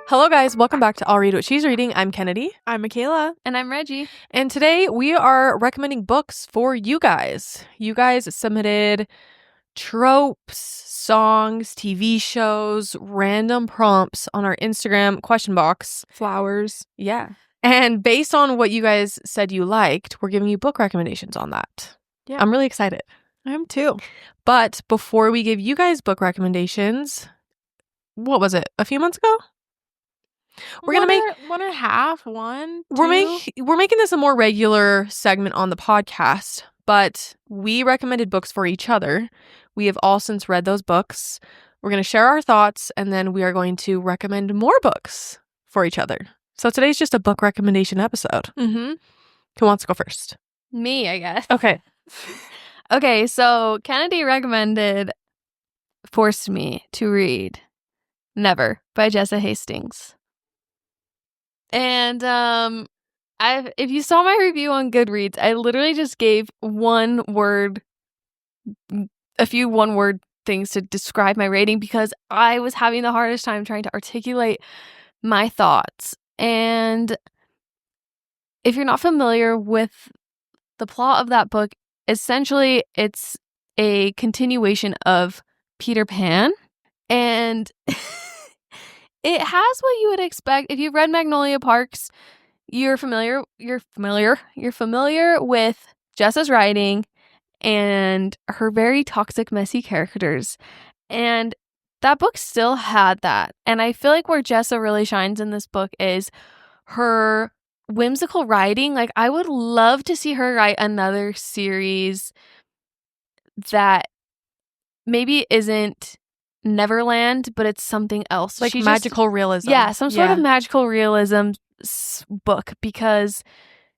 Hello guys, welcome back to I'll Read What She's Reading. I'm Kennedy. I'm Mikayla. And I'm Reggie. And today we are recommending books for you guys. You guys submitted tropes, songs, TV shows, random prompts on our Instagram question box. Flowers. Yeah. And based on what you guys said you liked, we're giving you book recommendations on that. Yeah. I'm really excited. I am too. But before we give you guys book recommendations, what was it? A few months ago? We're gonna make one and a half, one. We're two. making this a more regular segment on the podcast, but we recommended books for each other. We have all since read those books. We're going to share our thoughts, and then we are going to recommend more books for each other. So today's just a book recommendation episode. Mm-hmm. Who wants to go first? Me, I guess. Okay. Okay, so Kennedy forced me to read Never by Jessa Hastings. And if you saw my review on Goodreads, I literally just gave a few one-word things to describe my rating because I was having the hardest time trying to articulate my thoughts. And if you're not familiar with the plot of that book, essentially it's a continuation of Peter Pan. And it has what you would expect. If you've read Magnolia Parks, you're familiar with Jessa's writing and her very toxic, messy characters. And that book still had that. And I feel like where Jessa really shines in this book is her whimsical writing. Like, I would love to see her write another series that maybe isn't Neverland, but it's something else. Like magical realism. Yeah, some sort of magical realism book, because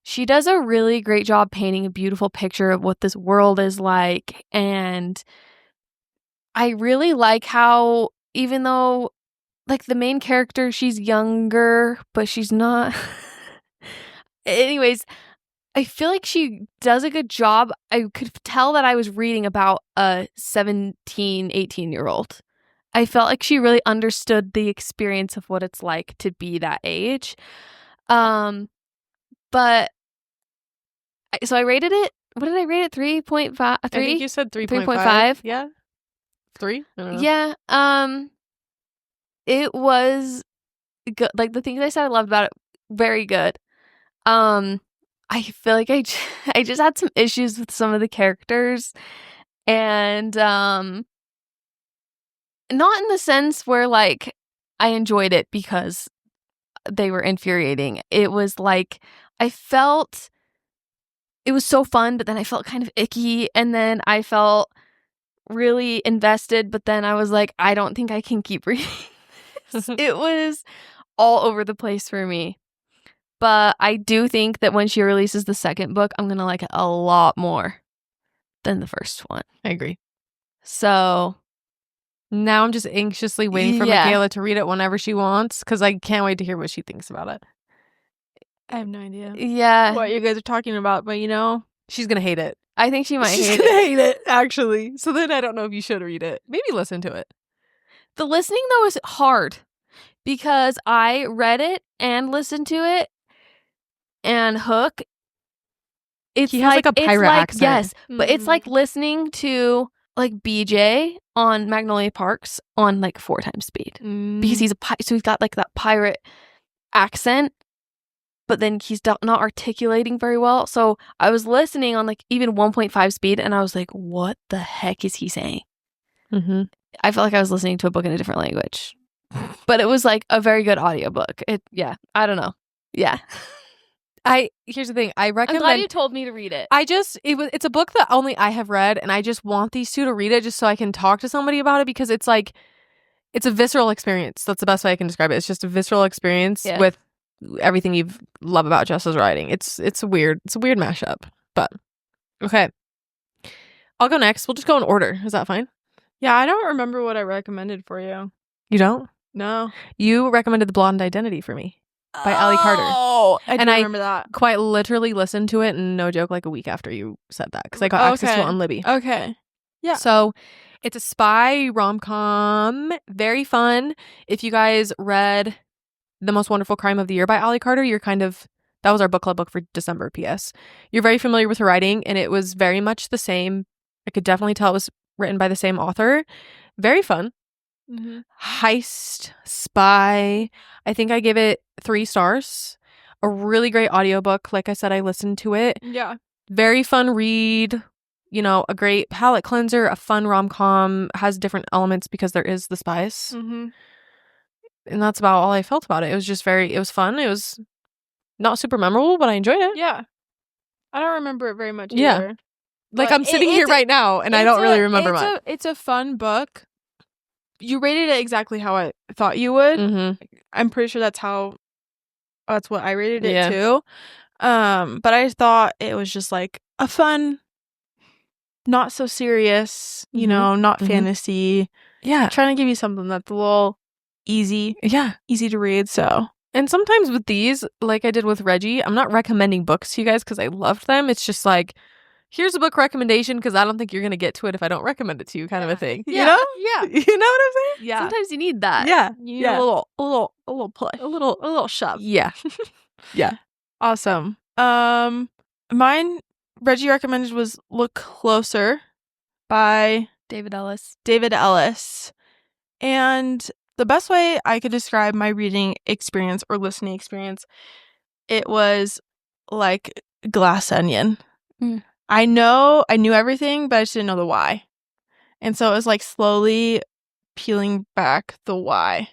she does a really great job painting a beautiful picture of what this world is like. And I really like how, even though like the main character, she's younger, but she's not. Anyways, I feel like she does a good job. I could tell that I was reading about a 17, 18-year-old. I felt like she really understood the experience of what it's like to be that age. But so I rated it. What did I rate it? 3.5? 3? I think you said 3.5. Yeah. 3? I don't know. Yeah. It was good. Like, the things I said I loved about it, very good. I feel like I just had some issues with some of the characters, and not in the sense where like I enjoyed it because they were infuriating. It was like I felt it was so fun, but then I felt kind of icky, and then I felt really invested, but then I was like, I don't think I can keep reading this. It was all over the place for me. But I do think that when she releases the second book, I'm going to like it a lot more than the first one. I agree. So now I'm just anxiously waiting for Mikayla to read it whenever she wants, because I can't wait to hear what she thinks about it. I have no idea. Yeah. What you guys are talking about, but she's going to hate it. I think she might She's hate gonna it. hate it, actually. So then I don't know if you should read it. Maybe listen to it. The listening, though, is hard because I read it and listened to it, and Hook, He has like a pirate accent. Yes, but it's like listening to like BJ on Magnolia Parks on like 4 times speed because he's so he's got like that pirate accent, but then he's not articulating very well. So I was listening on like even 1.5 speed, and I was like, what the heck is he saying? Mm-hmm. I felt like I was listening to a book in a different language, but it was like a very good audiobook. I don't know. Yeah. Here's the thing. I recommend. I'm glad you told me to read it. It's a book that only I have read, and I just want these two to read it just so I can talk to somebody about it, because it's like, it's a visceral experience. That's the best way I can describe it. It's just a visceral experience with everything you love about Jessa's writing. It's a weird mashup, but okay. I'll go next. We'll just go in order. Is that fine? Yeah, I don't remember what I recommended for you. You don't? No. You recommended The Blonde Identity for me by Allie Carter. Oh, I remember that. Quite literally listened to it, and no joke, like a week after you said that, because I got access to it on Libby. Okay. Yeah. So it's a spy rom-com. Very fun. If you guys read The Most Wonderful Crime of the Year by Ally Carter, that was our book club book for December, PS. You're very familiar with her writing, and it was very much the same. I could definitely tell it was written by the same author. Very fun. Heist, spy. I think I give it 3 stars. A really great audiobook. Like I said, I listened to it. Yeah. Very fun read. You know, a great palate cleanser, a fun rom-com. Has different elements because there is the spies. And that's about all I felt about it. It was just it was fun. It was not super memorable, but I enjoyed it. Yeah. I don't remember it very much either. Like, I'm sitting here right now, and I don't really remember much. It's a fun book. You rated it exactly how I thought you would. I'm pretty sure that's what I rated it too. But I thought it was just like a fun, not so serious, you know, not fantasy. Yeah. Trying to give you something that's a little easy. Yeah. Easy to read, so. And sometimes with these, like I did with Reggie, I'm not recommending books to you guys because I loved them. It's just like, here's a book recommendation because I don't think you're going to get to it if I don't recommend it to you, kind of a thing. Yeah. You know? Yeah. You know what I'm saying? Yeah. Sometimes you need that. Yeah. You need a little push. A little shove. Yeah. Yeah. Awesome. Mine, Reggie recommended, was Look Closer by David Ellis. And the best way I could describe my reading experience or listening experience, it was like Glass Onion. I knew everything, but I just didn't know the why. And so it was like slowly peeling back the why.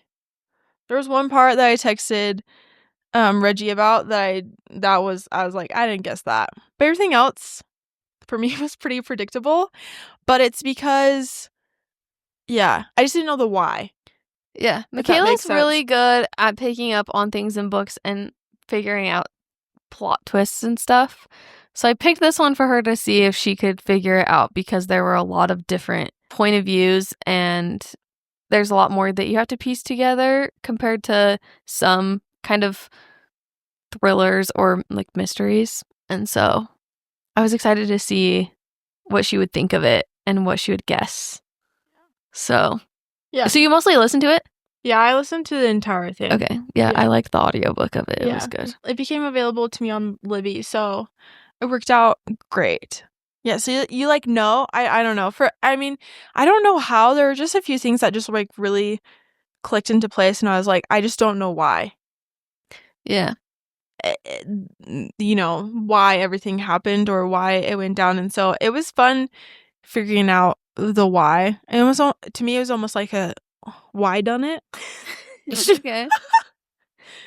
There was one part that I texted Reggie about I was like, I didn't guess that. But everything else for me was pretty predictable. But it's because, I just didn't know the why. Yeah. Mikayla's really good at picking up on things in books and figuring out plot twists and stuff. So I picked this one for her to see if she could figure it out because there were a lot of different point of views and there's a lot more that you have to piece together compared to some kind of thrillers or like mysteries. And so I was excited to see what she would think of it and what she would guess. So So you mostly listened to it? Yeah, I listened to the entire thing. Okay. Yeah, I liked the audiobook of it. It was good. It became available to me on Libby, so it worked out great. Yeah, so you like know, I don't know. I don't know how. There were just a few things that just like really clicked into place and I was like, I just don't know why. Yeah. You know, why everything happened or why it went down. And so it was fun figuring out the why. And it was, to me, it was almost like a why done it. Okay.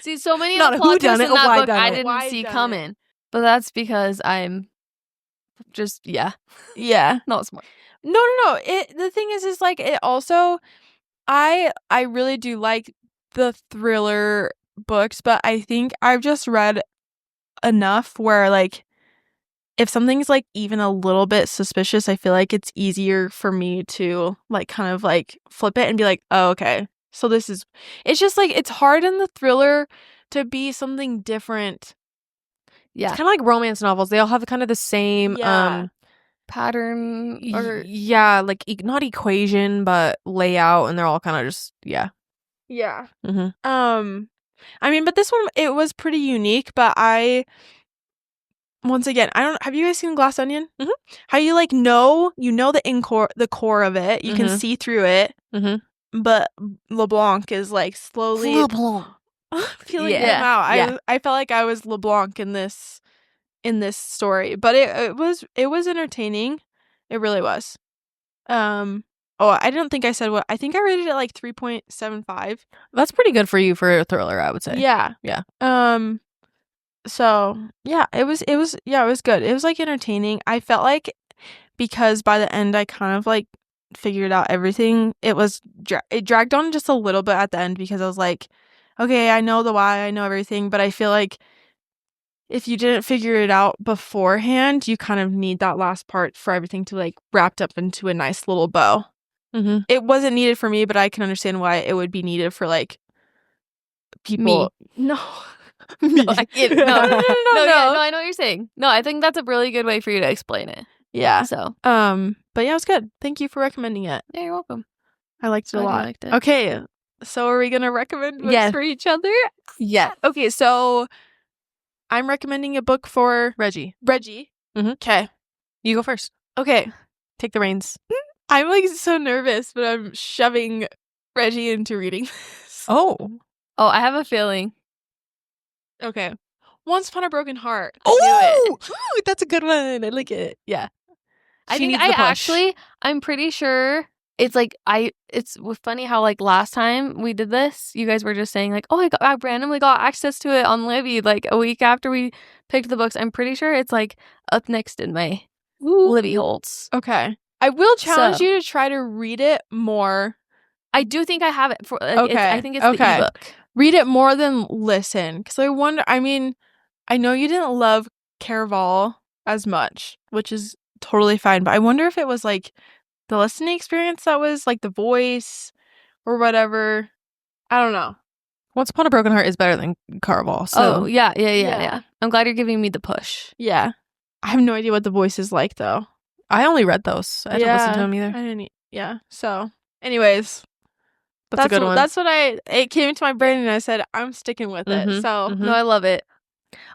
See, so many of the plot twists in that book I didn't see coming. But that's because I'm just, not smart. No. The thing is like, it also, I really do like the thriller books, but I think I've just read enough where like, if something's like even a little bit suspicious, I feel like it's easier for me to like kind of like flip it and be like, oh, okay. So it's just like, it's hard in the thriller to be something different. Yeah. It's kind of like romance novels. They all have kind of the same pattern or like not equation, but layout, and they're all kind of just Yeah. Mm-hmm. But this one, it was pretty unique, but once again, have you guys seen Glass Onion? Mm-hmm. How you like the core of it, you can see through it, but LeBlanc is like slowly peeling them out. I felt like I was LeBlanc in this story, but it was entertaining. It really was. I don't think I said what I think I rated it like 3.75. That's pretty good for you for a thriller, I would say. Yeah. So yeah, it was good. It was like entertaining. I felt like because by the end I kind of like figured out everything. It dragged on just a little bit at the end because I was like, okay, I know the why, I know everything, but I feel like if you didn't figure it out beforehand, you kind of need that last part for everything to like wrapped up into a nice little bow. It wasn't needed for me, but I can understand why it would be needed for like people. No, I get it. No, I know what you're saying. No, I think that's a really good way for you to explain it. Yeah. So, but yeah, it was good. Thank you for recommending it. Yeah, you're welcome. I liked it a lot. Liked it. Okay, So are we going to recommend books Yes. for each other? Yeah. Okay, so I'm recommending a book for Reggie. Mm-hmm. Okay. You go first. Okay. Take the reins. I'm like so nervous, but I'm shoving Reggie into reading this. Oh, I have a feeling. Okay. Once Upon a Broken Heart. I knew it. Ooh, that's a good one. I like it. Yeah. I'm pretty sure it's like it's funny how like last time we did this, you guys were just saying like, oh, I randomly got access to it on Libby like a week after we picked the books. I'm pretty sure it's like up next in my Libby holds. Okay. I will challenge you to try to read it more. I do think I have it for okay. I think it's the ebook. Read it more than listen, because I wonder. I mean, I know you didn't love Caraval as much, which is totally fine, but I wonder if it was like the listening experience that was like the voice or whatever. I don't know. Once Upon a Broken Heart is better than Caraval. So Yeah. I'm glad you're giving me the push. Yeah. I have no idea what the voice is like though. I only read those. I didn't listen to them either. I didn't. Yeah. So, anyways, that's a good one. That's what it came into my brain and I said I'm sticking with it. So no, I love it.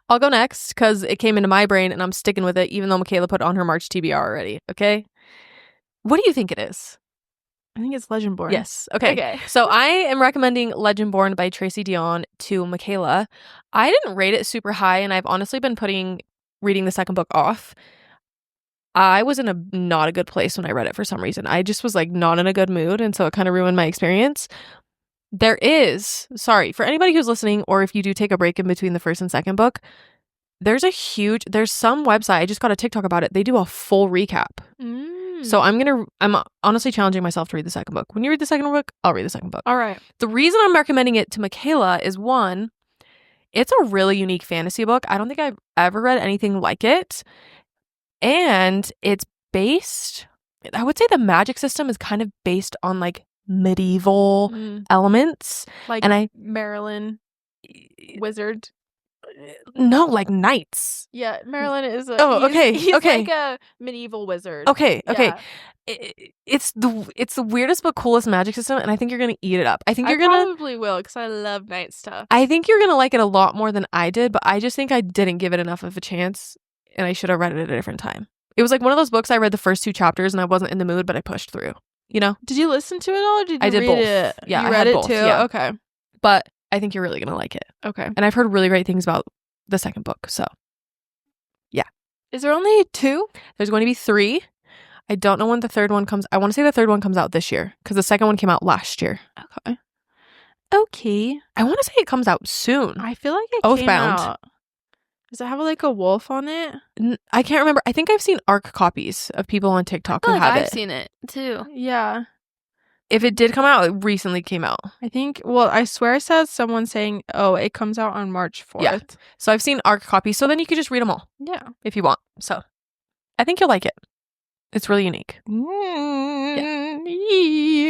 I'll go next because it came into my brain and I'm sticking with it, even though Mikayla put on her March TBR already. Okay. What do you think it is? I think it's Legendborn. Yes. Okay. So I am recommending Legendborn by Tracy Dion to Mikayla. I didn't rate it super high, and I've honestly been reading the second book off. I was in a not a good place when I read it for some reason. I just was like not in a good mood, and so it kind of ruined my experience. There is, sorry, for anybody who's listening, or if you do take a break in between the first and second book, there's some website, I just got a TikTok about it. They do a full recap. So I'm honestly challenging myself to read the second book. When you read the second book, I'll read the second book. All right. The reason I'm recommending it to Mikayla is one, it's a really unique fantasy book. I don't think I've ever read anything like it. And it's based, I would say the magic system is kind of based on like medieval elements. Like Maryland wizard. No, like knights. Yeah, Maryland is he's like a medieval wizard. Okay. It's the weirdest but coolest magic system, and I think you're gonna eat it up. I probably will, because I love knight stuff. I think you're gonna like it a lot more than I did, but I just think I didn't give it enough of a chance, and I should have read it at a different time. It was like one of those books I read the first 2 chapters and I wasn't in the mood, but I pushed through. You know? Did you listen to it all, or did you read both. It? Yeah, you I read had it both, too. Yeah. Okay, but I think you're really gonna like it. Okay, and I've heard really great things about the second book. So, yeah. Is there only 2? There's going to be 3. I don't know when the third one comes. I want to say the third one comes out this year because the second one came out last year. Okay. I want to say it comes out soon. I feel like it Oathbound. came out. Does it have like a wolf on it? I can't remember. I think I've seen ARC copies of people on TikTok who have it. I've seen it too. Yeah. If it did come out, it recently came out. I think, well, I swear I saw someone saying, oh, it comes out on March 4th. Yeah. So I've seen ARC copies. So then you could just read them all. Yeah. If you want. So I think you'll like it. It's really unique.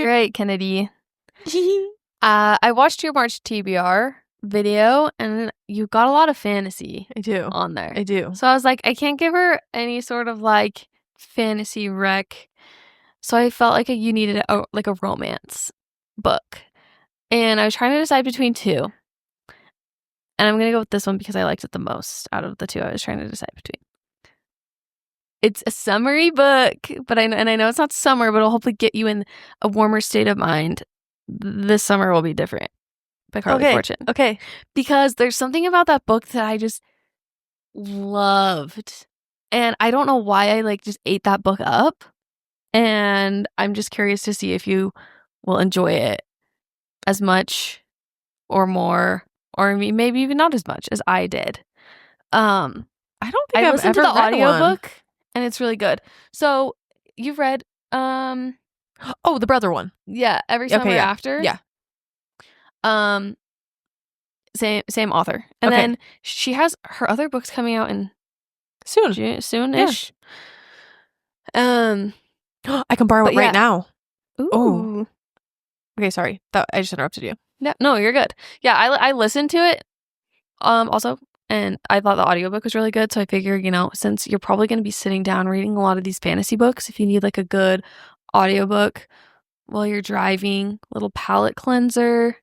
Great, Kennedy. I watched your March TBR video and you got a lot of fantasy on there. I do. So I was like, I can't give her any sort of like fantasy rec. So I felt like you needed a romance book. And I was trying to decide between 2. And I'm going to go with this one because I liked it the most out of the 2 I was trying to decide between. It's a summery book, but I know it's not summer, but it'll hopefully get you in a warmer state of mind. This summer will be different. By Carly Fortune. Okay. Because there's something about that book that I just loved. And I don't know why I like just ate that book up. And I'm just curious to see if you will enjoy it as much or more, or maybe even not as much as I did. I don't think I've listened ever to the read audiobook and it's really good. So you've read the brother one. Yeah, Every Summer After. Yeah. Same author. And then she has her other books coming out in soon-ish. Yeah. I can borrow it right now. Ooh. Oh. Okay, sorry. I just interrupted you. No, you're good. Yeah, I listened to it also, and I thought the audiobook was really good, so I figure, since you're probably going to be sitting down reading a lot of these fantasy books, if you need like a good audiobook while you're driving. Little palate cleanser.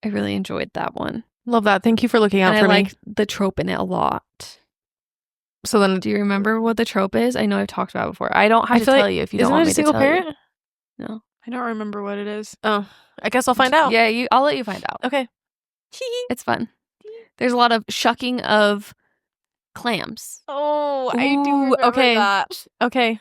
I really enjoyed that one. Love that. Thank you for looking out and for I me. like the trope in it a lot. So then, do you remember what the trope is? I know I've talked about it before. I don't have to tell you if you don't want me to tell you. Isn't it a single parent? No. I don't remember what it is. Oh, I guess I'll find out. Yeah, I'll let you find out. Okay. It's fun. There's a lot of shucking of clams. Oh, I do remember that. Okay.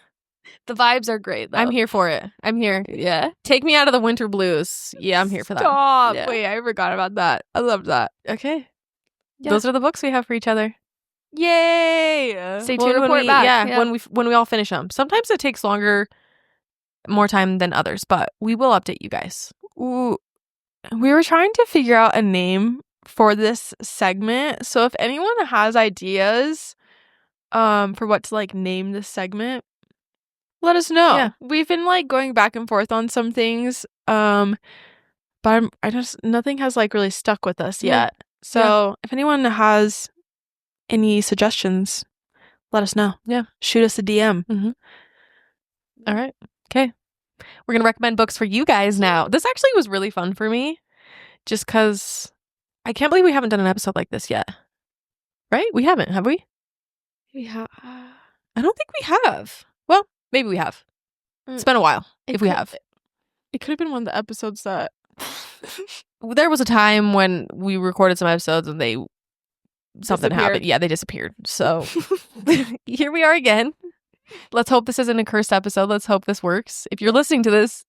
The vibes are great, though. I'm here for it. I'm here. Yeah. Take me out of the winter blues. Yeah, I'm here for that. Stop. Yeah. Wait, I forgot about that. I loved that. Okay. Yeah. Those are the books we have for each other. Yay! Stay tuned. Report back. Yeah, when we all finish them. Sometimes it takes more time than others, but we will update you guys. Ooh, we were trying to figure out a name for this segment. So if anyone has ideas, for what to like name this segment, let us know. Yeah. We've been like going back and forth on some things, but nothing has like really stuck with us yet. So if anyone has any suggestions, let us know. Yeah. Shoot us a DM. Mm-hmm. All right. Okay. We're going to recommend books for you guys now. This actually was really fun for me just because I can't believe we haven't done an episode like this yet. Right? We haven't, have we? We have. I don't think we have. Well, maybe we have. It's been a while if we have. It could have been one of the episodes that... There was a time when we recorded some episodes and something happened. Yeah, they disappeared. So here we are again. Let's hope this isn't a cursed episode. Let's hope this works. If you're listening to this,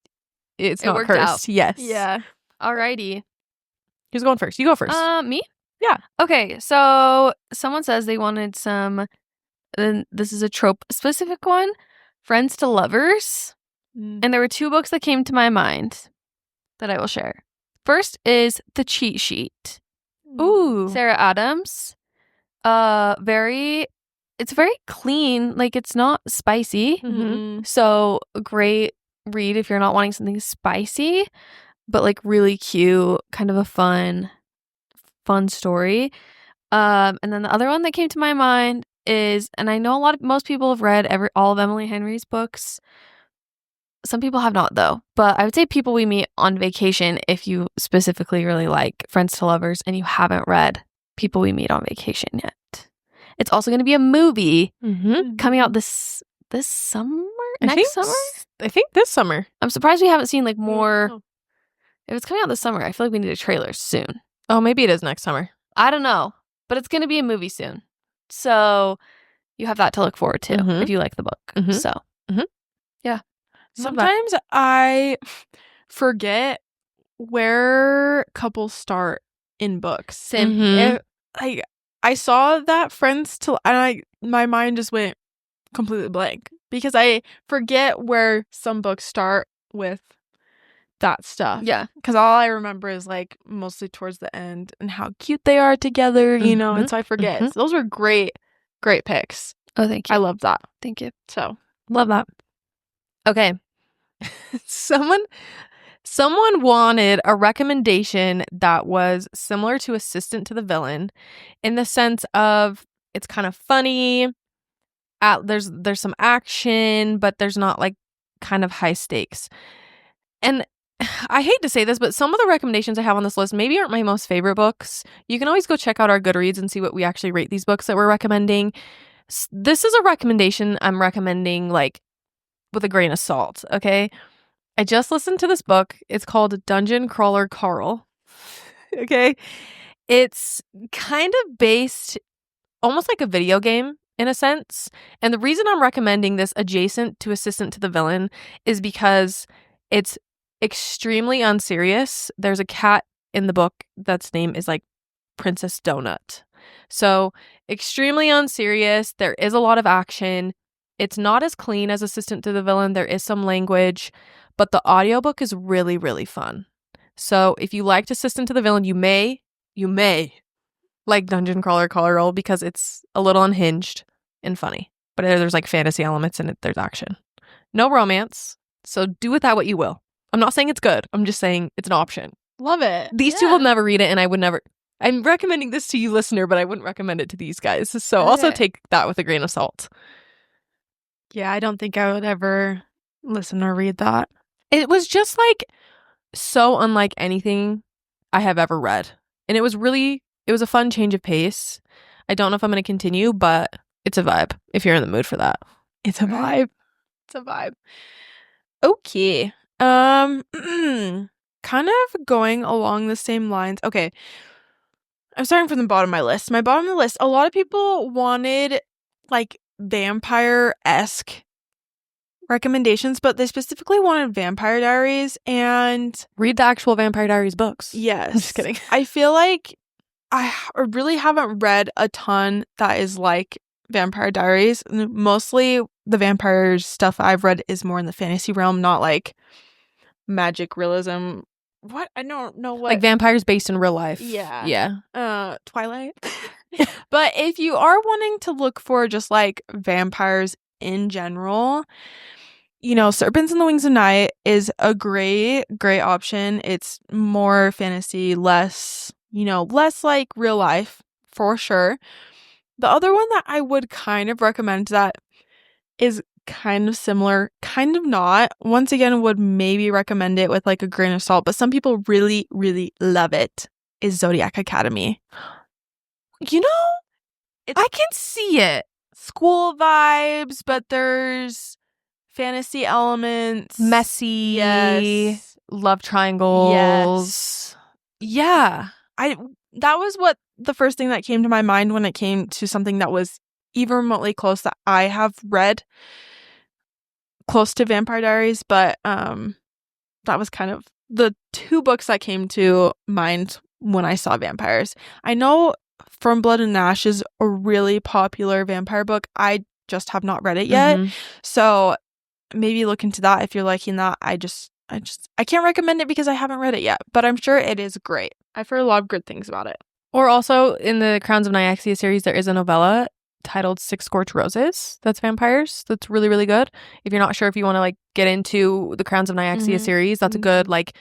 it's not cursed. Out. Yes. Yeah. Alrighty. Who's going first? You go first. Me? Yeah. Okay, so someone says they wanted some, and this is a trope specific one, friends to lovers. And there were 2 books that came to my mind that I will share. First is The Cheat Sheet. Ooh. Sarah Adams. It's very clean. Like, it's not spicy. Mm-hmm. So, a great read if you're not wanting something spicy, but like really cute, kind of a fun story. And then the other one that came to my mind is, and I know most people have read all of Emily Henry's books. Some people have not, though. But I would say People We Meet on Vacation, if you specifically really like Friends to Lovers and you haven't read People We Meet on Vacation yet. It's also going to be a movie coming out this summer? Next summer? I think this summer. I'm surprised we haven't seen like more. Oh. If it's coming out this summer, I feel like we need a trailer soon. Oh, maybe it is next summer. I don't know. But it's going to be a movie soon. So you have that to look forward to if you like the book. So, yeah. Sometimes I forget where couples start in books. Same. I saw that Friends to, and my mind just went completely blank because I forget where some books start with that stuff. Yeah. Because all I remember is like mostly towards the end and how cute they are together, you know, and so I forget. So those were great picks. Oh, thank you. I love that. Thank you. So, love that. Okay. Someone wanted a recommendation that was similar to Assistant to the Villain in the sense of it's kind of funny. There's some action, but there's not like kind of high stakes. And I hate to say this, but some of the recommendations I have on this list maybe aren't my most favorite books. You can always go check out our Goodreads and see what we actually rate these books that we're recommending. This is a recommendation I'm recommending like with a grain of salt, okay? I just listened to this book. It's called Dungeon Crawler Carl. Okay? It's kind of based almost like a video game in a sense. And the reason I'm recommending this adjacent to Assistant to the Villain is because it's extremely unserious. There's a cat in the book that's name is like Princess Donut. So extremely unserious. There is a lot of action. It's not as clean as Assistant to the Villain. There is some language, but the audiobook is really, really fun. So if you liked Assistant to the Villain, you may like Dungeon Crawler Carl because it's a little unhinged and funny. But there's like fantasy elements in it. There's action. No romance. So do with that what you will. I'm not saying it's good. I'm just saying it's an option. Love it. These two will never read it, and I would never. I'm recommending this to you, listener, but I wouldn't recommend it to these guys. So also take that with a grain of salt. Yeah, I don't think I would ever listen or read that. It was just like so unlike anything I have ever read. And it was a fun change of pace. I don't know if I'm going to continue, but it's a vibe if you're in the mood for that. It's a vibe. It's a vibe. Okay. Kind of going along the same lines. Okay. I'm starting from the bottom of my list. My bottom of the list, a lot of people wanted like vampire-esque recommendations, but they specifically wanted Vampire Diaries and read the actual Vampire Diaries books. Yes. I'm just kidding. I feel like I really haven't read a ton that is like Vampire Diaries. Mostly the vampire stuff I've read is more in the fantasy realm, not like magic realism. What? I don't know what. Like vampires based in real life. Yeah. Yeah. Twilight. But if you are wanting to look for just like vampires in general, you know, Serpents and the Wings of Night is a great option. It's more fantasy, less like real life for sure. The other one that I would kind of recommend that is kind of similar, kind of not. Once again, would maybe recommend it with like a grain of salt, but some people really, really love it, is Zodiac Academy. You know, I can see it. School vibes, but there's fantasy elements. Messy. Yes. Love triangles. Yes. Yeah. That was what the first thing that came to my mind when it came to something that was even remotely close that I have read close to Vampire Diaries, but that was kind of the two books that came to mind when I saw vampires. I know From Blood and Ash is a really popular vampire book. I just have not read it yet. Mm-hmm. So maybe look into that if you're liking that. I can't recommend it because I haven't read it yet, but I'm sure it is great. I've heard a lot of good things about it. Or also in the Crowns of Nyaxia series, there is a novella titled Six Scorched Roses that's vampires. That's really, really good. If you're not sure if you want to like get into the Crowns of Nyaxia series, that's a good like,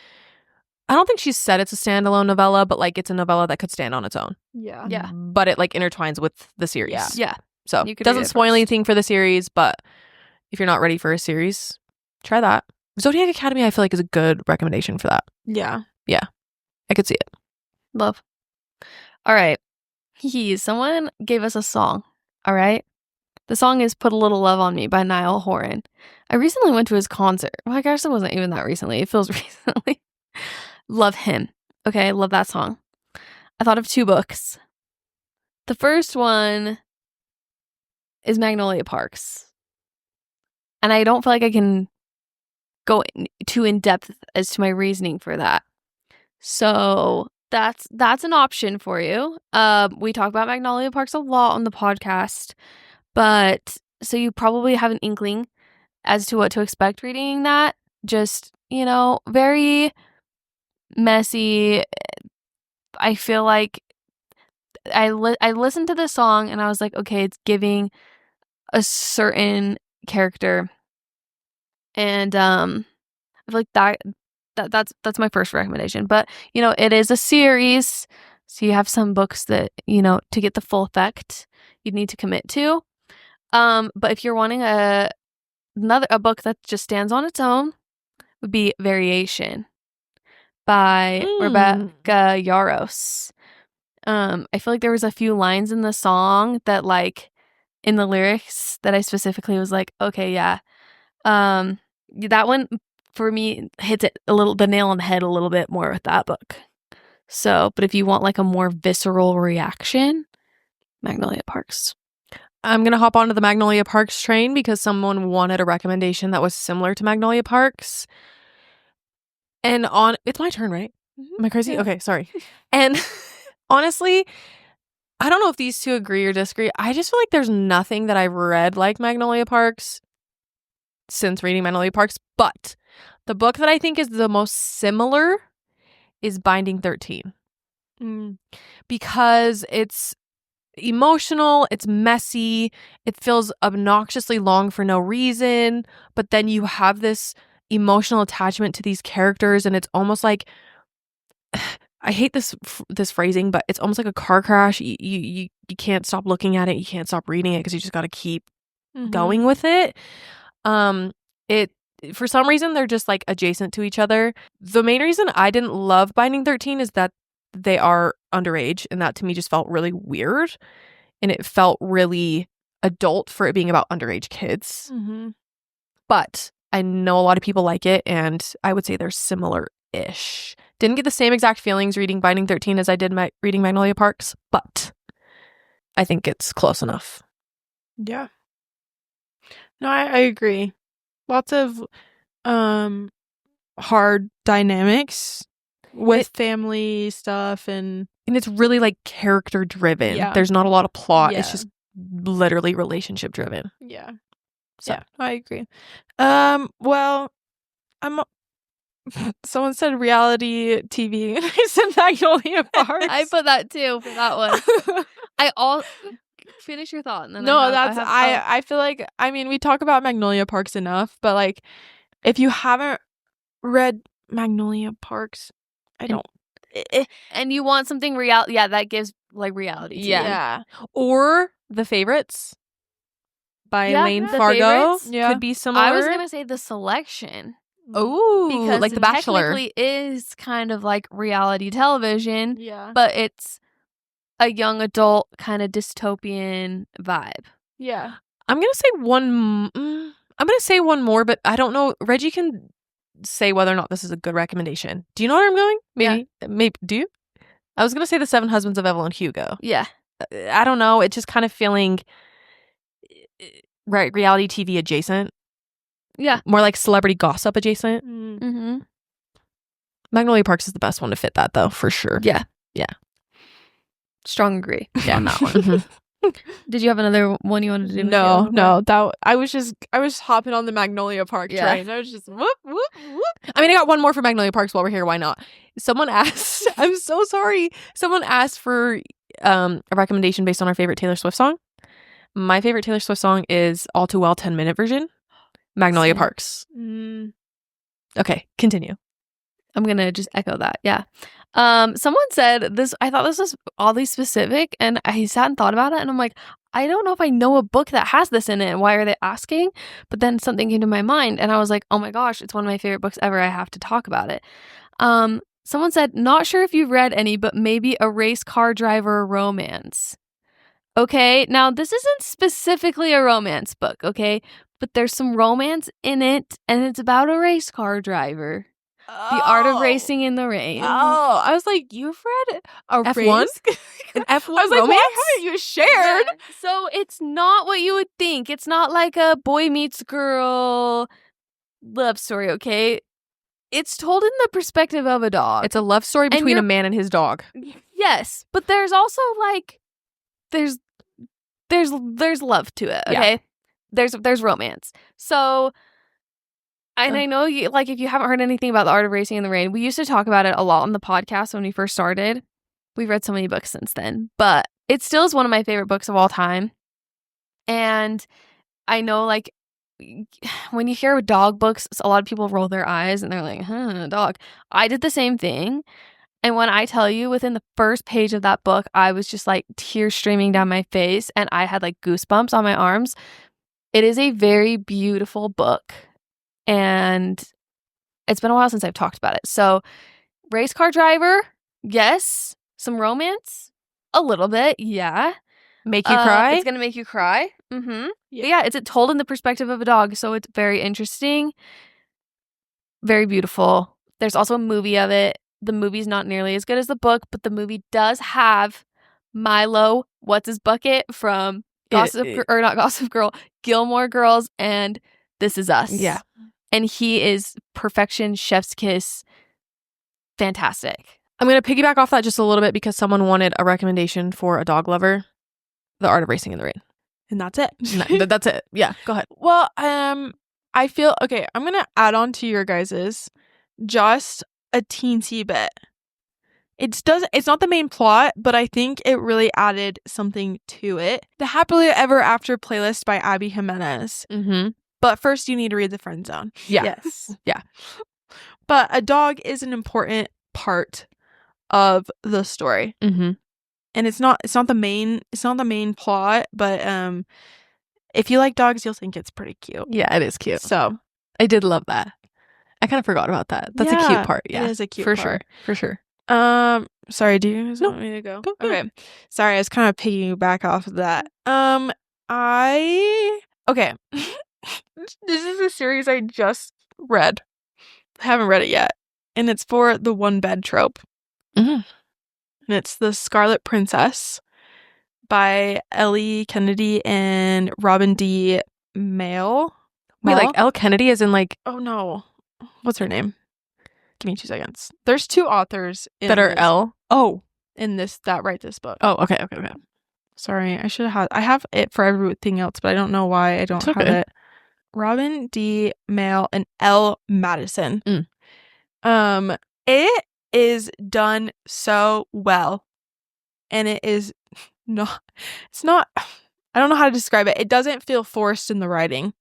I don't think she said it's a standalone novella, but like it's a novella that could stand on its own. Yeah. Yeah. But it like intertwines with the series. Yeah. So it doesn't spoil anything for the series, but if you're not ready for a series, try that. Zodiac Academy, I feel like is a good recommendation for that. Yeah. Yeah. I could see it. Love. All right. Someone gave us a song. All right. The song is Put a Little Love on Me by Niall Horan. I recently went to his concert. Well, I guess it wasn't even that recently. It feels recently. Love him. Okay. Love that song. I thought of two books. The first one is Magnolia Parks. And I don't feel like I can go too in depth as to my reasoning for that. So that's an option for you. We talk about Magnolia Parks a lot on the podcast, but so you probably have an inkling as to what to expect reading that. Just, very messy. I feel like I listened to the song and I was like, okay, it's giving a certain character, and I feel like that's my first recommendation. But it is a series, so you have some books that to get the full effect you'd need to commit to. But if you're wanting a book that just stands on its own, would be Variation by Rebecca Yarros. I feel like there was a few lines in the song that like in the lyrics that I specifically was like, okay, yeah. That one for me hits it the nail on the head a little bit more with that book. So, but if you want like a more visceral reaction, Magnolia Parks. I'm going to hop onto the Magnolia Parks train because someone wanted a recommendation that was similar to Magnolia Parks. And it's my turn, right? Am I crazy? Yeah. Okay, sorry. And honestly, I don't know if these two agree or disagree. I just feel like there's nothing that I've read like Magnolia Parks since reading Magnolia Parks. But the book that I think is the most similar is Binding 13. Because it's emotional, it's messy, it feels obnoxiously long for no reason, but then you have this emotional attachment to these characters, and it's almost like, I hate this phrasing, but it's almost like a car crash. You can't stop looking at it, you can't stop reading it because you just got to keep going with it. for some reason, they're just like adjacent to each other. The main reason I didn't love Binding 13 is that they are underage, and that to me just felt really weird, and it felt really adult for it being about underage kids. Mm-hmm. But I know a lot of people like it, and I would say they're similar-ish. Didn't get the same exact feelings reading Binding 13 as I did reading Magnolia Parks, but I think it's close enough. Yeah. No, I agree. Lots of hard dynamics with family stuff, and it's really like character driven. Yeah. There's not a lot of plot. Yeah. It's just literally relationship driven. Yeah. So yeah, I agree. Well, someone said reality TV, and I said Magnolia Parks. I put that too for that one. Finish your thought. And then I feel like, I mean, we talk about Magnolia Parks enough, but like, if you haven't read Magnolia Parks, and you want something real, that gives like reality. Yeah. Or The Favorites by Lane Fargo could be similar. I was gonna say The Selection. Oh, because like The Bachelor technically is kind of like reality television. Yeah, but it's a young adult kind of dystopian vibe. Yeah, I'm gonna say one. I'm gonna say one more, but I don't know. Reggie can say whether or not this is a good recommendation. Do you know where I'm going? Maybe. Do you? I was gonna say The Seven Husbands of Evelyn Hugo. Yeah. I don't know. It's just kind of feeling reality TV adjacent. Yeah. More like celebrity gossip adjacent. Mm-hmm. Magnolia Parks is the best one to fit that, though, for sure. Yeah. Yeah. Strong agree on that one. Did you have another one you wanted to do? No. I was hopping on the Magnolia Parks train. I was just whoop, whoop, whoop. I mean, I got one more for Magnolia Parks while we're here. Why not? Someone asked, I'm so sorry. Someone asked for a recommendation based on our favorite Taylor Swift song. My favorite Taylor Swift song is All Too Well 10-minute version. Magnolia Parks. Okay, continue. I'm going to just echo that. Yeah. Someone said this, I thought this was oddly specific, and I sat and thought about it, and I'm like, I don't know if I know a book that has this in it. Why are they asking? But then something came to my mind, and I was like, oh my gosh, it's one of my favorite books ever. I have to talk about it. Someone said, not sure if you've read any, but maybe a race car driver romance. Okay, now this isn't specifically a romance book, okay? But there's some romance in it, and it's about a race car driver. The Art of Racing in the Rain. Oh, I was like, you've read a F1? An F1 I was like, romance? why haven't you shared? Yeah. So it's not what you would think. It's not like a boy meets girl love story, okay? It's told in the perspective of a dog. It's a love story between a man and his dog. Yes, but there's also like there's love to it, okay? Yeah. There's romance. So, and I know you, like, if you haven't heard anything about The Art of Racing in the Rain, we used to talk about it a lot on the podcast when we first started. We've read so many books since then, but it still is one of my favorite books of all time. And I know, like, when you hear dog books, a lot of people roll their eyes and they're like, dog. I did the same thing. And when I tell you, within the first page of that book, I was just like tears streaming down my face and I had like goosebumps on my arms. It is a very beautiful book. And it's been a while since I've talked about it. So, race car driver, yes. Some romance, a little bit, yeah. Make you cry? It's going to make you cry. Mm-hmm. Yeah, it's told in the perspective of a dog, so it's very interesting. Very beautiful. There's also a movie of it. The movie's not nearly as good as the book, but the movie does have Milo, what's his bucket, from Gilmore Girls and This Is Us. Yeah. And he is perfection, chef's kiss, fantastic. I'm going to piggyback off that just a little bit because someone wanted a recommendation for a dog lover. The Art of Racing in the Rain. And that's it. That's it. Yeah, go ahead. Well, I feel, okay, I'm going to add on to your guys's just a teensy bit. It's not the main plot, but I think it really added something to it. The Happily Ever After playlist by Abby Jimenez. Mm-hmm. But first you need to read The Friend Zone. Yeah. Yes. Yeah. But a dog is an important part of the story. Mm-hmm. And it's not the main plot, but if you like dogs, you'll think it's pretty cute. Yeah, it is cute. So I did love that. I kind of forgot about that. That's a cute part. Yeah, it is a cute for part. sure. For sure. Sorry, do you guys want me to go? Okay. Sorry, I was kind of picking back off of that. Okay. This is a series I just read. I haven't read it yet. And it's for the one bed trope. Mm-hmm. And it's The Scarlet Princess by Ellie Kennedy and Robin D. Mail. Wait, like Elle Kennedy is in like... Oh, no. What's her name? Give me 2 seconds. There's 2 authors that are Elle. Oh, that write this book. Oh, okay. Sorry, I should have. I have it for everything else, but I don't know why I don't have it. Robin D. Mail and L. Madison. It is done so well, and it is not. It's not. I don't know how to describe it. It doesn't feel forced in the writing,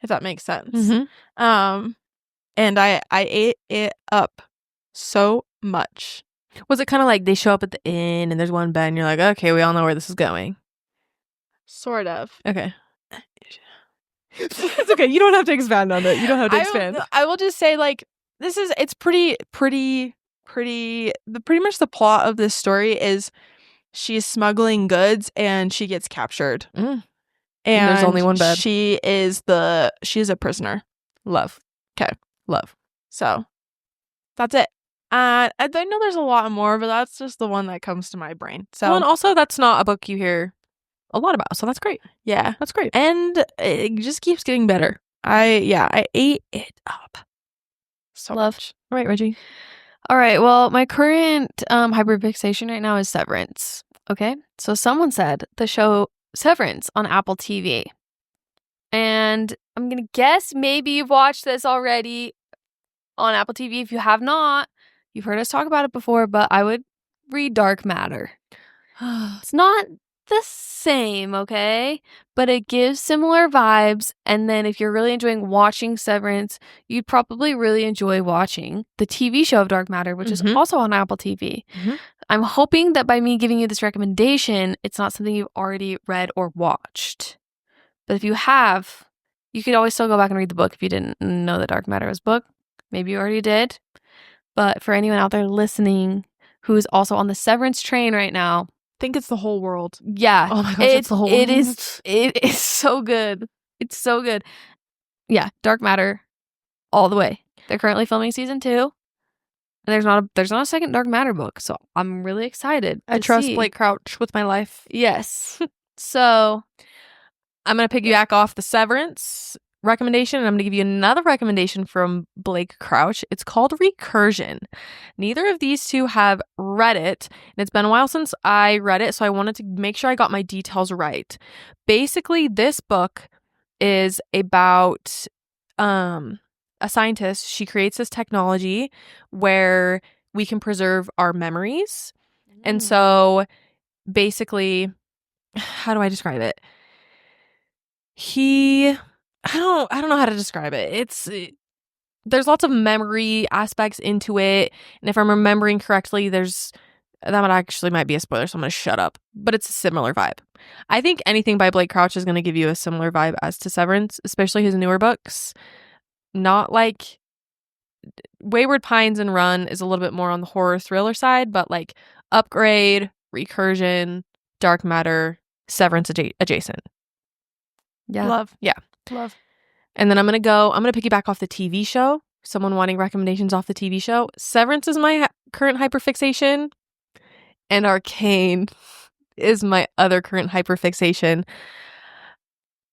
if that makes sense. Mm-hmm. And I ate it up so much. Was it kind of like they show up at the inn and there's one bed and you're like, okay, we all know where this is going? Sort of. Okay. It's okay. You don't have to expand on it. You don't have to expand. I will just say, like, it's pretty much the plot of this story is she's smuggling goods and she gets captured. And there's only one bed. She is a prisoner. Love. Okay. Love. So that's it. I know there's a lot more, but that's just the one that comes to my brain. So, well, and also that's not a book you hear a lot about, so that's great. Yeah, that's great, and it just keeps getting better. I ate it up. So love. Much. All right, Reggie. All right. Well, my current hyperfixation right now is Severance. Okay, so someone said the show Severance on Apple TV, and I'm gonna guess maybe you've watched this already on Apple TV. If you have not, you've heard us talk about it before, but I would read Dark Matter. It's not the same, okay? But it gives similar vibes. And then if you're really enjoying watching Severance, you'd probably really enjoy watching the TV show of Dark Matter, which is also on Apple TV. I'm hoping that by me giving you this recommendation, it's not something you've already read or watched. But if you have, you could always still go back and read the book if you didn't know that Dark Matter was a book. Maybe you already did. But for anyone out there listening who is also on the Severance train right now, I think it's the whole world. Yeah. Oh my gosh, it's the whole world. It is so good. It's so good. Yeah, Dark Matter all the way. They're currently filming season 2. And there's not a second Dark Matter book, so I'm really excited. I trust Blake Crouch with my life. Yes. So I'm going to piggyback off the Severance recommendation, and I'm going to give you another recommendation from Blake Crouch. It's called Recursion. Neither of these two have read it, and it's been a while since I read it, so I wanted to make sure I got my details right. Basically, this book is about a scientist. She creates this technology where we can preserve our memories. And so basically, how do I describe it? I don't know how to describe it. There's lots of memory aspects into it, and if I'm remembering correctly, might be a spoiler, so I'm gonna shut up. But it's a similar vibe. I think anything by Blake Crouch is gonna give you a similar vibe as to Severance, especially his newer books. Not like Wayward Pines and Run is a little bit more on the horror thriller side, but like Upgrade, Recursion, Dark Matter, Severance adjacent. Yeah. Love. Yeah. Love. And then I'm going to piggyback off the TV show. Someone wanting recommendations off the TV show. Severance is my current hyperfixation. And Arcane is my other current hyperfixation.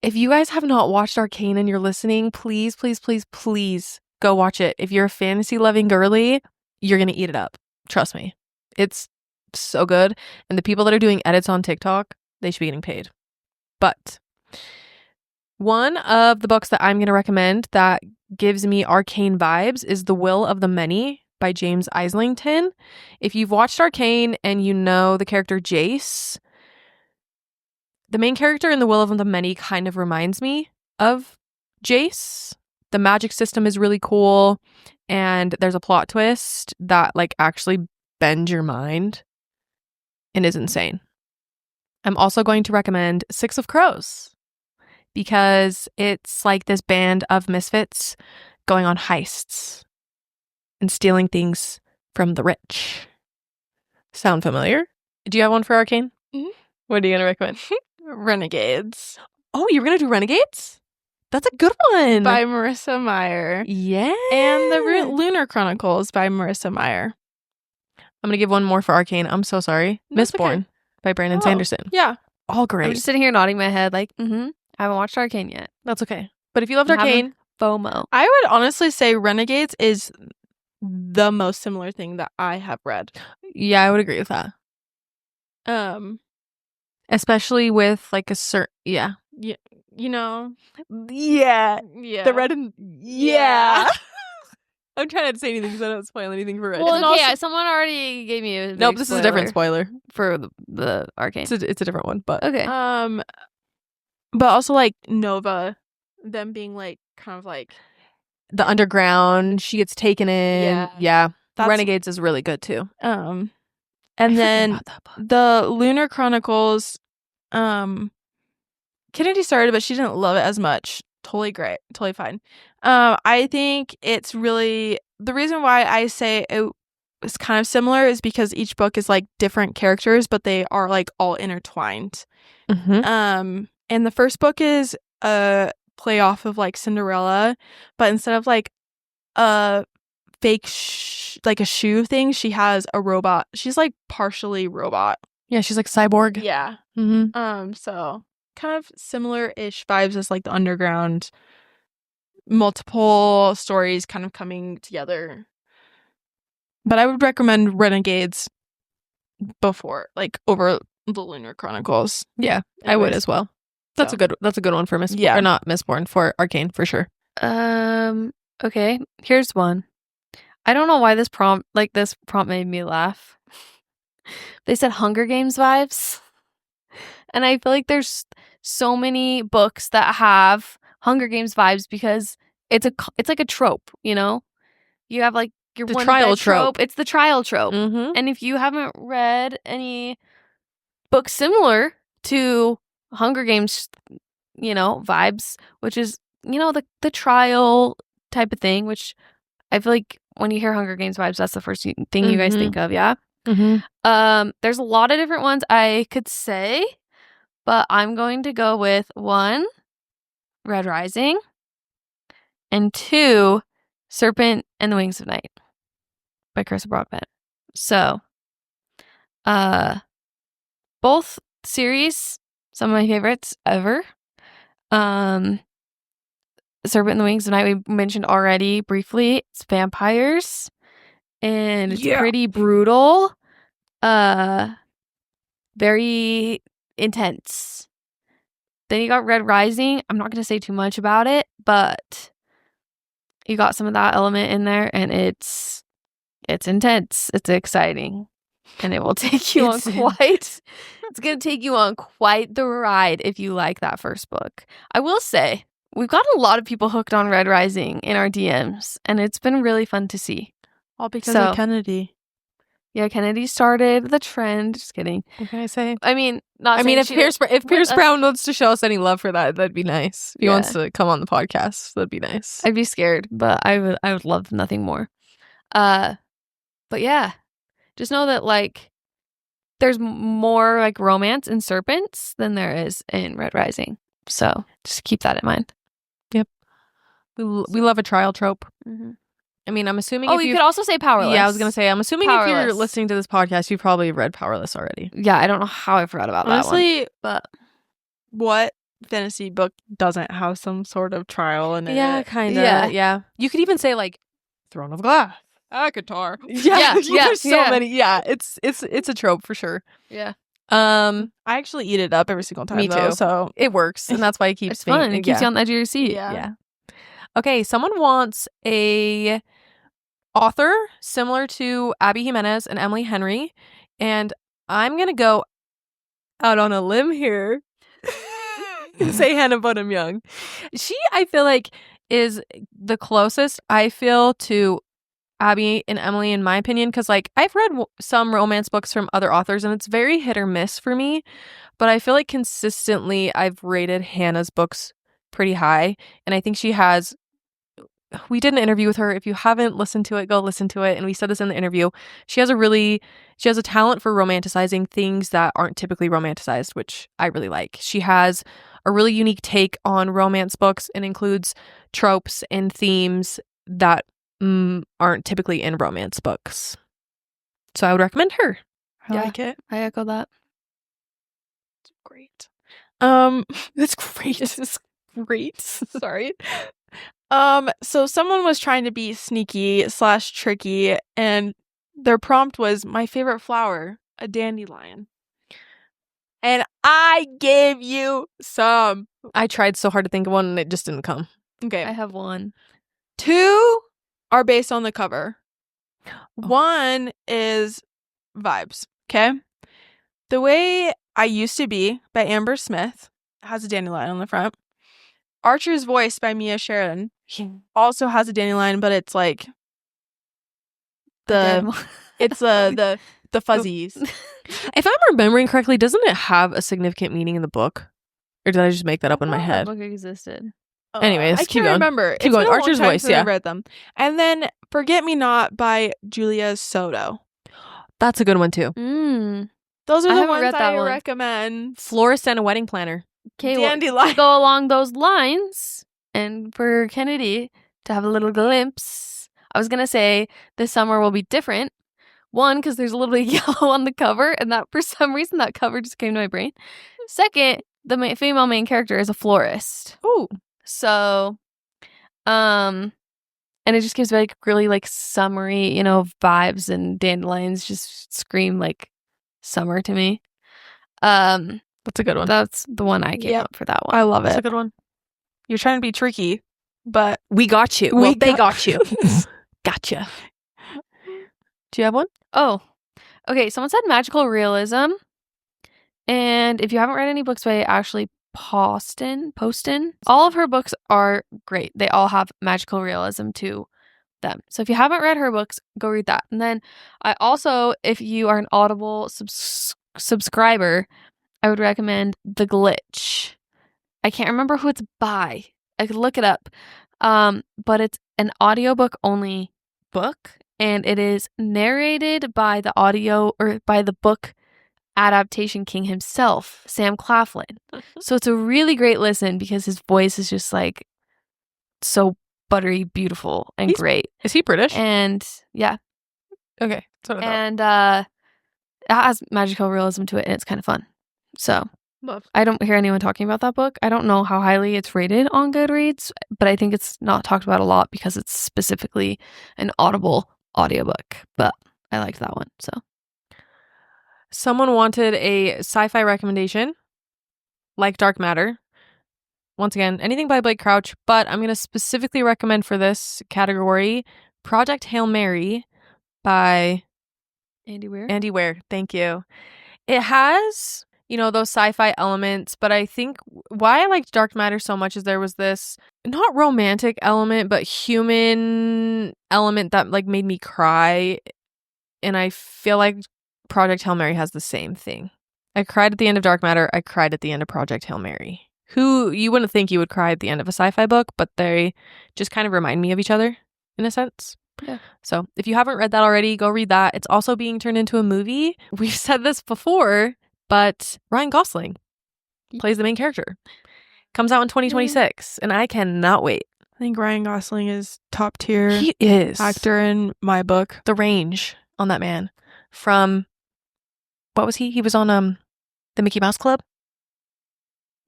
If you guys have not watched Arcane and you're listening, please, please, please, please go watch it. If you're a fantasy-loving girly, you're going to eat it up. Trust me. It's so good. And the people that are doing edits on TikTok, they should be getting paid. But one of the books that I'm going to recommend that gives me Arcane vibes is The Will of the Many by James Islington. If you've watched Arcane and you know the character Jace, the main character in The Will of the Many kind of reminds me of Jace. The magic system is really cool, and there's a plot twist that like actually bends your mind and is insane. I'm also going to recommend Six of Crows, because it's like this band of misfits going on heists and stealing things from the rich. Sound familiar? Do you have one for Arcane? Mm-hmm. What are you going to recommend? Renegades. Oh, you're going to do Renegades? That's a good one. By Marissa Meyer. Yeah. And the Lunar Chronicles by Marissa Meyer. I'm going to give one more for Arcane. I'm so sorry. That's Mistborn okay. by Brandon Sanderson. Yeah. All great. I'm just sitting here nodding my head like, I haven't watched Arcane yet. That's okay. But if you loved Arcane, FOMO. I would honestly say Renegades is the most similar thing that I have read. Yeah, I would agree with that. Especially with like a certain, yeah. Yeah. The red and I'm trying not to say anything so I don't spoil anything for Reggie. Well, okay, someone already gave me a nope, this is a different spoiler for the Arcane. It's a different one, but okay. But also like Nova, them being like kind of like the underground, she gets taken in. Yeah. Renegades is really good too. And then the Lunar Chronicles, Kennedy started, but she didn't love it as much. Totally great. Totally fine. I think it's really, the reason why I say it was kind of similar is because each book is like different characters, but they are like all intertwined. Mm-hmm. And the first book is a play off of like Cinderella, but instead of like a fake like a shoe thing, she has a robot. She's like partially robot. Yeah, she's like cyborg. Yeah. Mm-hmm. So kind of similar-ish vibes as like the underground, multiple stories kind of coming together. But I would recommend Renegades over the Lunar Chronicles. Yeah, I would as well. That's a good one for Mistborn. Or not Mistborn, for Arcane for sure. Okay, here's one. I don't know why this prompt made me laugh. They said Hunger Games vibes. And I feel like there's so many books that have Hunger Games vibes because it's like a trope, you know? You have like your the one trial trope. It's the trial trope. Mm-hmm. And if you haven't read any books similar to Hunger Games, vibes, which is, the trial type of thing, which I feel like when you hear Hunger Games vibes, that's the first thing you guys think of, yeah? Mm-hmm. There's a lot of different ones I could say, but I'm going to go with 1, Red Rising, and 2, Serpent and the Wings of Night by Chris Broadbent. So, both series, some of my favorites ever. Serpent and the Wings of Night we mentioned already briefly. It's vampires, and it's pretty brutal. Very intense. Then you got Red Rising. I'm not going to say too much about it, but you got some of that element in there, and it's intense. It's exciting, and it will take you on quite. It's going to take you on quite the ride if you like that first book. I will say we've gotten a lot of people hooked on Red Rising in our DMs, and it's been really fun to see. All because of Kennedy. Yeah, Kennedy started the trend. Just kidding. What can I say? I mean, if Pierce Brown wants to show us any love for that, that'd be nice. If he wants to come on the podcast, that'd be nice. I'd be scared, but I would love nothing more. But yeah, just know that like there's more like romance in Serpents than there is in Red Rising. So just keep that in mind. Yep. We love a trial trope. Mm-hmm. I mean, I'm assuming. Oh, you could also say Powerless. Yeah, I was gonna say. I'm assuming Powerless. If you're listening to this podcast, you've probably read Powerless already. Yeah, I don't know how I forgot about that one. But what fantasy book doesn't have some sort of trial in it? Yeah, kind of. Yeah. You could even say like Throne of Glass, Akatar. Yeah. There's so many. Yeah, it's a trope for sure. Yeah. I actually eat it up every single time. Me too. Though, so it works, and that's why I keep. It's fun. It keeps you on the edge of your seat. Yeah. Okay, someone wants a author similar to Abby Jimenez and Emily Henry, and I'm gonna go out on a limb here. Say Hannah Bonham Young. She, I feel like, is the closest I feel to Abby and Emily in my opinion, because like I've read some romance books from other authors, and it's very hit or miss for me. But I feel like consistently I've rated Hannah's books pretty high, and I think she has we did an interview with her. If you haven't listened to it, go listen to it. And we said this in the interview. She has a talent for romanticizing things that aren't typically romanticized, which I really like. She has a really unique take on romance books and includes tropes and themes that aren't typically in romance books. So I would recommend her. I like it. I echo that. It's great. It's great. It's great. Sorry. So someone was trying to be sneaky / tricky, and their prompt was my favorite flower, a dandelion. And I gave you some. I tried so hard to think of one and it just didn't come. Okay. I have one. 2 are based on the cover. 1 is vibes. Okay. The Way I Used to Be by Amber Smith has a dandelion on the front. Archer's Voice by Mia Sheridan also has a dandelion, but it's like the fuzzies. If I'm remembering correctly, doesn't it have a significant meaning in the book? Or did I just make that up in my head? That book existed. Anyways, I keep can't going. remember. Keep going. Archer's Voice, I read them. And then Forget Me Not by Julia Soto. That's a good one too. Those are the ones I recommend. Florist and a Wedding Planner. Okay, Dandelion. to go along those lines, and for Kennedy to have a little glimpse, I was going to say this summer will be different. 1, because there's a little bit of yellow on the cover, and that for some reason that cover just came to my brain. 2nd, the female main character is a florist. Ooh. So, and it just gives like really like summery, vibes, and dandelions just scream like summer to me. That's a good one. That's the one I came up for that one. I love it. That's a good one. You're trying to be tricky, but we got you. They got you. Gotcha. Do you have one? Oh, okay. Someone said magical realism. And if you haven't read any books by Ashley Poston, all of her books are great. They all have magical realism to them. So if you haven't read her books, go read that. And then I also, if you are an Audible subscriber, I would recommend The Glitch. I can't remember who it's by. I could look it up. But it's an audiobook only book, and it is narrated by the book adaptation king himself, Sam Claflin. So it's a really great listen because his voice is just like so buttery, beautiful, and great. Is he British? And yeah. Okay. And it has magical realism to it, and it's kind of fun. So I don't hear anyone talking about that book. I don't know how highly it's rated on Goodreads, but I think it's not talked about a lot because it's specifically an Audible audiobook. But I liked that one. So someone wanted a sci-fi recommendation, like Dark Matter. Once again, anything by Blake Crouch, but I'm going to specifically recommend for this category Project Hail Mary by Andy Weir. Andy Weir, thank you. It has, those sci-fi elements, but I think why I liked Dark Matter so much is there was this not romantic element, but human element that like made me cry. And I feel like Project Hail Mary has the same thing. I cried at the end of Dark Matter. I cried at the end of Project Hail Mary. Who you wouldn't think you would cry at the end of a sci-fi book, but they just kind of remind me of each other in a sense. Yeah. So if you haven't read that already, go read that. It's also being turned into a movie. We've said this before, but Ryan Gosling plays the main character. Comes out in 2026, and I cannot wait. I think Ryan Gosling is top tier. He is actor in my book. The range on that man. From what was he? He was on the Mickey Mouse Club.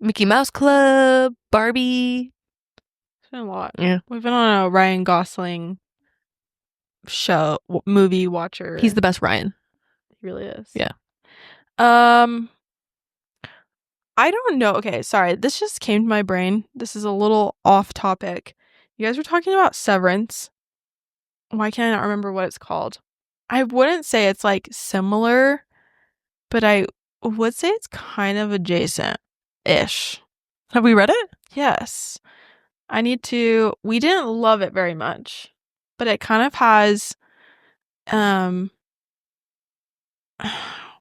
Mickey Mouse Club, Barbie. It's been a lot. Yeah. We've been on a Ryan Gosling movie watcher. He's the best Ryan. He really is. Yeah. I don't know. Okay, sorry. This just came to my brain. This is a little off topic. You guys were talking about Severance. Why can't I not remember what it's called? I wouldn't say it's like similar, but I would say it's kind of adjacent-ish. Have we read it? Yes. We didn't love it very much, but it kind of has,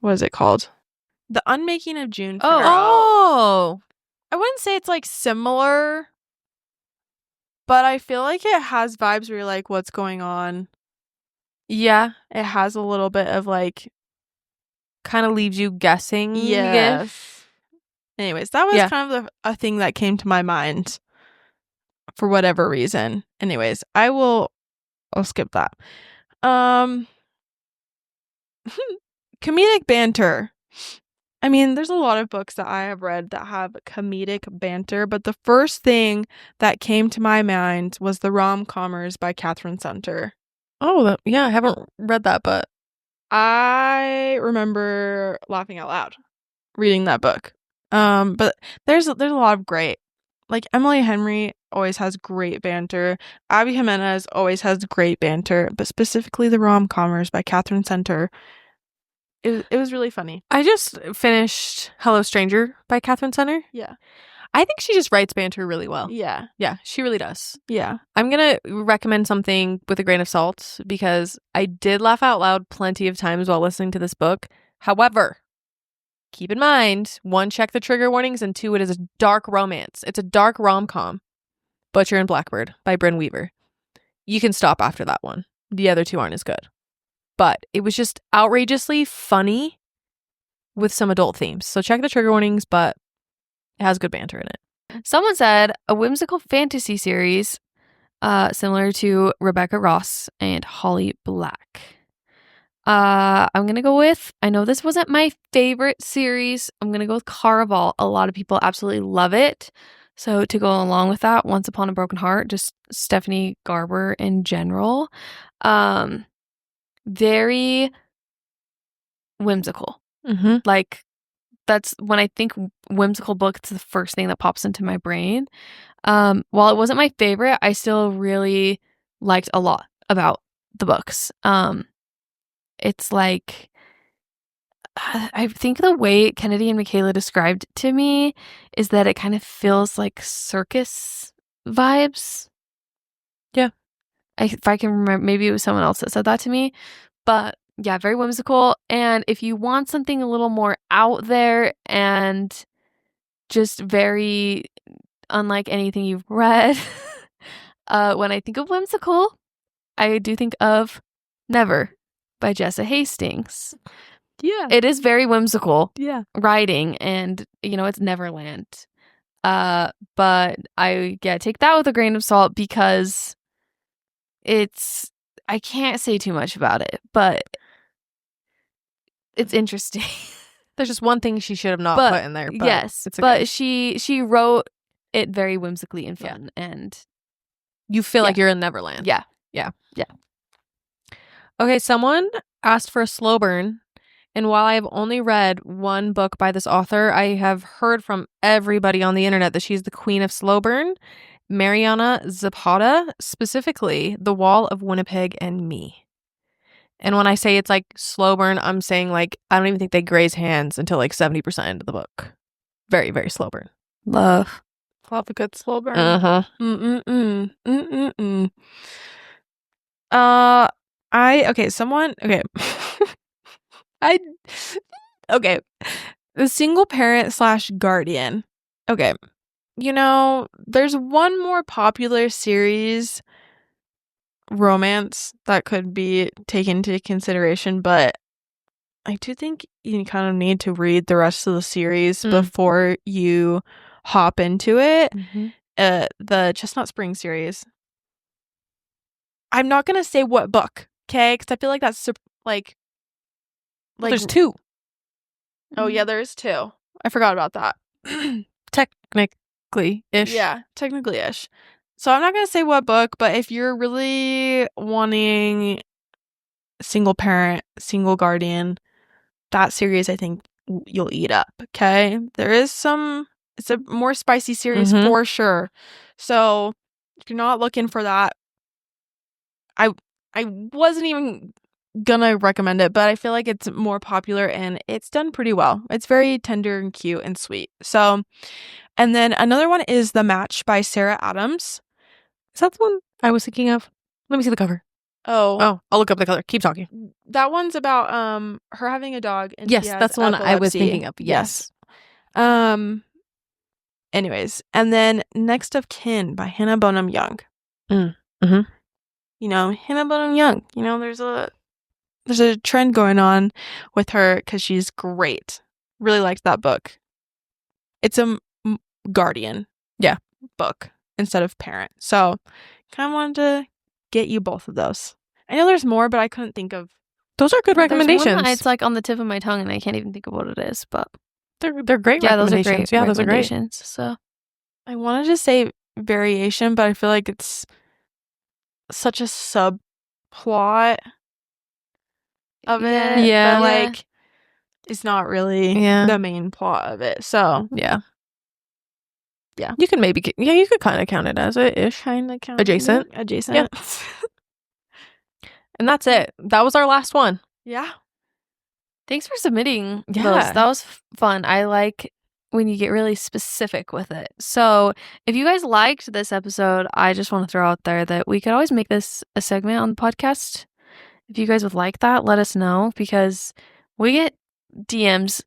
what is it called? The Unmaking of June Farrow. Oh. I wouldn't say it's like similar, But I feel like it has vibes where you're like, what's going on? Yeah. It has a little bit of like... kind of leaves you guessing. Yes. Anyways, that was kind of a thing that came to my mind for whatever reason. Anyways, I'll skip that. Comedic banter. I mean, there's a lot of books that I have read that have comedic banter, but the first thing that came to my mind was The Rom-Commers by Catherine Center. Oh, I haven't read that, but I remember laughing out loud reading that book. But there's a lot of great, like Emily Henry always has great banter. Abby Jimenez always has great banter, but specifically The Rom-Commers by Catherine Center. It was really funny. I just finished Hello Stranger by Catherine Center. Yeah. I think she just writes banter really well. Yeah. Yeah, she really does. Yeah. I'm going to recommend something with a grain of salt because I did laugh out loud plenty of times while listening to this book. However, keep in mind, 1, check the trigger warnings, and 2, it is a dark romance. It's a dark rom-com. Butcher and Blackbird by Brynn Weaver. You can stop after that one. The other 2 aren't as good. But it was just outrageously funny with some adult themes. So check the trigger warnings, but it has good banter in it. Someone said a whimsical fantasy series similar to Rebecca Ross and Holly Black. I'm going to go with, I know this wasn't my favorite series. I'm going to go with Caraval. A lot of people absolutely love it. So to go along with that, Once Upon a Broken Heart, just Stephanie Garber in general. Very whimsical. Mm-hmm. Like, that's when I think whimsical book, it's the first thing that pops into my brain. While it wasn't my favorite, I still really liked a lot about the books. It's like, I think the way Kennedy and Mikayla described it to me is that it kind of feels like circus vibes. Yeah. If I can remember, maybe it was someone else that said that to me. But yeah, very whimsical. And if you want something a little more out there and just very unlike anything you've read, when I think of whimsical, I do think of Never by Jessa Hastings. Yeah. It is very whimsical. Yeah. Writing, and it's Neverland. But I take that with a grain of salt because I can't say too much about it, but it's interesting. There's just one thing she should have not put in there. But yes, but she wrote it very whimsically and fun, and you feel like you're in Neverland. Yeah. Okay, someone asked for a slow burn, and while I have only read one book by this author, I have heard from everybody on the internet that she's the queen of slow burn. Mariana Zapata, specifically The Wall of Winnipeg and Me. And when I say it's like slow burn, I'm saying like I don't even think they graze hands until like 70% into the book. Very, very slow burn. Love a good slow burn. Uh-huh. The single parent / guardian. Okay. There's one more popular series romance that could be taken into consideration, but I do think you kind of need to read the rest of the series before you hop into it. Mm-hmm. The Chestnut Spring series. I'm not gonna say what book, okay? Because I feel like that's like there's 2. Oh yeah, there's 2. I forgot about that. Technically-ish. Yeah, technically-ish. So I'm not gonna say what book, but if you're really wanting single parent, single guardian, that series I think you'll eat up. Okay, it's a more spicy series for sure. So if you're not looking for that, I wasn't even gonna recommend it, but I feel like it's more popular and it's done pretty well. It's very tender and cute and sweet. So, and then another one is The Match by Sarah Adams. Is that the one I was thinking of? Let me see the cover. Oh, I'll look up the color. Keep talking. That one's about her having a dog. And yes, she has that's the one epilepsy. I was thinking of. Yes. Anyways, and then Next of Kin by Hannah Bonham Young. Mm-hmm. You know, Hannah Bonham Young. You know, there's a trend going on with her because she's great. Really liked that book. It's a guardian book instead of parent. So kind of wanted to get you both of those. I know there's more, but I couldn't think of. Those are good recommendations. There's one that it's like on the tip of my tongue and I can't even think of what it is, but they're great recommendations. Those are great. So I wanted to say variation, but I feel like it's such a subplot of it. Yeah. But like it's not really the main plot of it. So yeah. You can maybe you could kind of count it as a ish, kind of count adjacent. Yeah. And that's it. That was our last one. Yeah. Thanks for submitting those. That was fun. I like when you get really specific with it. So if you guys liked this episode, I just want to throw out there that we could always make this a segment on the podcast. If you guys would like that, let us know, because we get DMs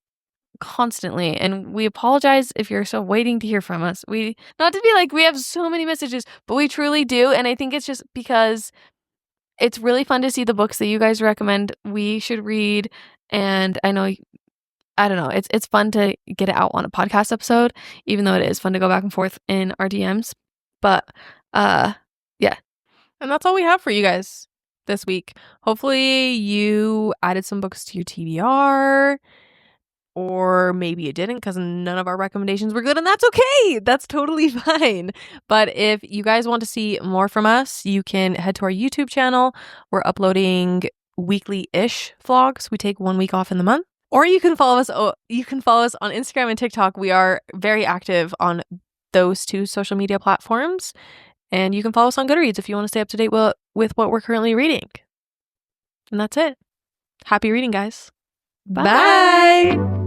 constantly, and we apologize if you're still waiting to hear from us. Not to be like we have so many messages, but we truly do, and I think it's just because it's really fun to see the books that you guys recommend we should read, and I don't know, it's fun to get it out on a podcast episode, even though it is fun to go back and forth in our DMs. But yeah, and that's all we have for you guys this week. Hopefully you added some books to your TBR. Or maybe you didn't because none of our recommendations were good, and that's okay. That's totally fine. But if you guys want to see more from us, you can head to our YouTube channel. We're uploading weekly-ish vlogs. We take 1 week off in the month. Or you can follow us. You can follow us on Instagram and TikTok. We are very active on those two social media platforms. And you can follow us on Goodreads if you want to stay up to date with what we're currently reading. And that's it. Happy reading, guys. Bye. Bye.